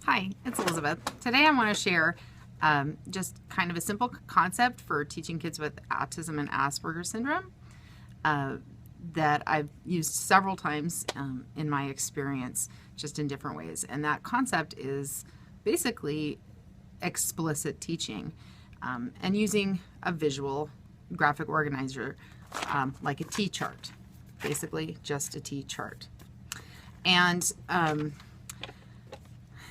Hi, it's Elizabeth. Today I want to share just kind of a simple concept for teaching kids with autism and Asperger's syndrome that I've used several times in my experience, just in different ways. And that concept is basically explicit teaching and using a visual graphic organizer like a T-chart, basically just a T-chart. And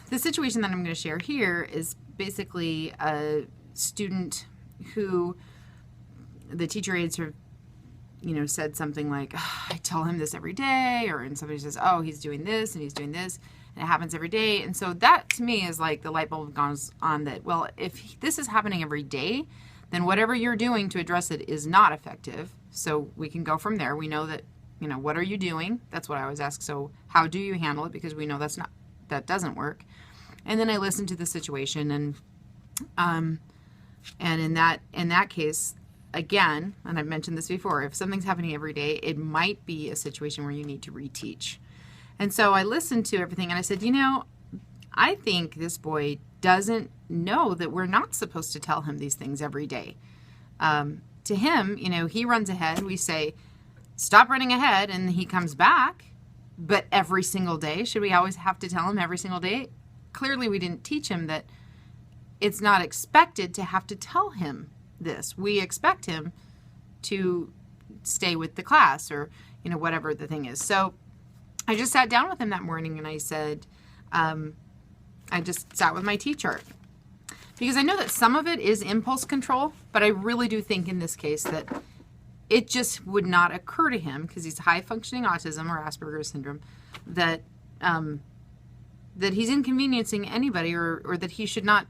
the situation that I'm going to share here is basically a student who the teacher aides have, said something like, oh, I tell him this every day, and somebody says, oh, he's doing this and he's doing this, and it happens every day. And so that to me is like the light bulb goes on that, well, if this is happening every day, then whatever you're doing to address it is not effective. So we can go from there. We know that, what are you doing? That's what I always ask. So how do you handle it? Because we know that doesn't work. And then I listen to the situation, and in that case, again, and I've mentioned this before, if something's happening every day, it might be a situation where you need to reteach. And so I listened to everything, and I said, I think this boy doesn't know that we're not supposed to tell him these things every day. To him, he runs ahead. We say, stop running ahead, and he comes back. But every single day, should we always have to tell him every single day? Clearly, we didn't teach him that it's not expected to have to tell him this. We expect him to stay with the class or, whatever the thing is. So I just sat down with him that morning and I said, I just sat with my T-chart. Because I know that some of it is impulse control, but I really do think in this case that it just would not occur to him, because he's high-functioning autism or Asperger's syndrome, that he's inconveniencing anybody or that he should not,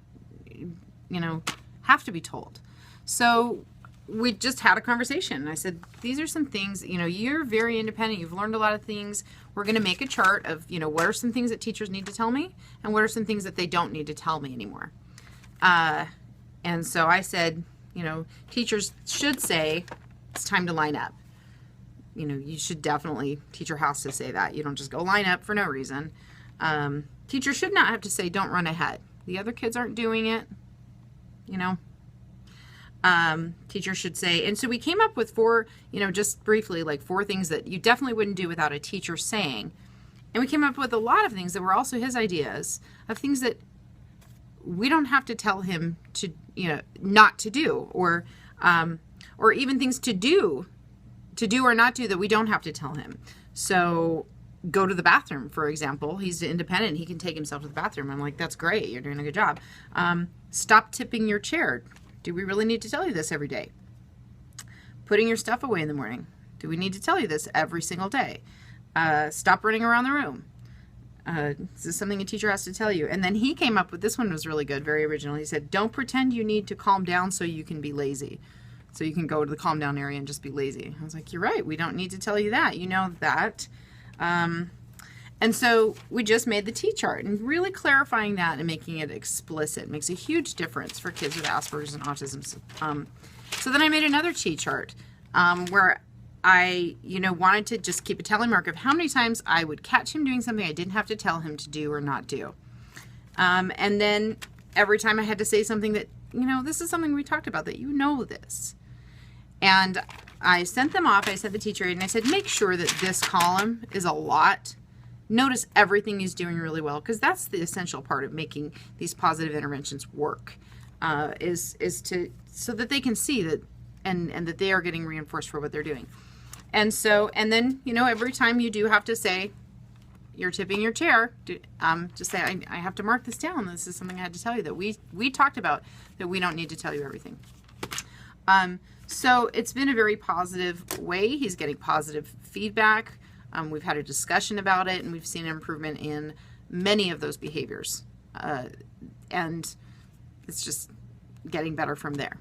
have to be told. So we just had a conversation. I said, these are some things, you're very independent. You've learned a lot of things. We're going to make a chart of, what are some things that teachers need to tell me and what are some things that they don't need to tell me anymore. And so I said, teachers should say, it's time to line up. You should definitely, teacher has to say that. You don't just go line up for no reason. Teachers should not have to say, don't run ahead. The other kids aren't doing it, Teachers should say, and so we came up with four, just briefly, like 4 things that you definitely wouldn't do without a teacher saying. And we came up with a lot of things that were also his ideas of things that we don't have to tell him to, not to do, or even things to do or not do that we don't have to tell him. So go to the bathroom, for example. He's independent. He can take himself to the bathroom. I'm like, that's great. You're doing a good job. Stop tipping your chair. Do we really need to tell you this every day? Putting your stuff away in the morning. Do we need to tell you this every single day? Stop running around the room. This is something a teacher has to tell you. And then he came up with, this one was really good, very original. He said, don't pretend you need to calm down so you can be lazy. So you can go to the calm down area and just be lazy. I was like, you're right. We don't need to tell you that. You know that. And so we just made the T-chart, and really clarifying that and making it explicit makes a huge difference for kids with Asperger's and autism. So then I made another T-chart where I, wanted to just keep a tally mark of how many times I would catch him doing something I didn't have to tell him to do or not do. And then every time I had to say something that, this is something we talked about, that this. And I sent them off. I sent the teacher aide, and I said, make sure that this column is a lot. Notice everything he's doing really well, because that's the essential part of making these positive interventions work, is to, so that they can see that and that they are getting reinforced for what they're doing. And so, and then, every time you do have to say, you're tipping your chair, just say, I have to mark this down. This is something I had to tell you that we talked about, that we don't need to tell you everything. So it's been a very positive way. He's getting positive feedback. We've had a discussion about it, and we've seen an improvement in many of those behaviors. And it's just getting better from there.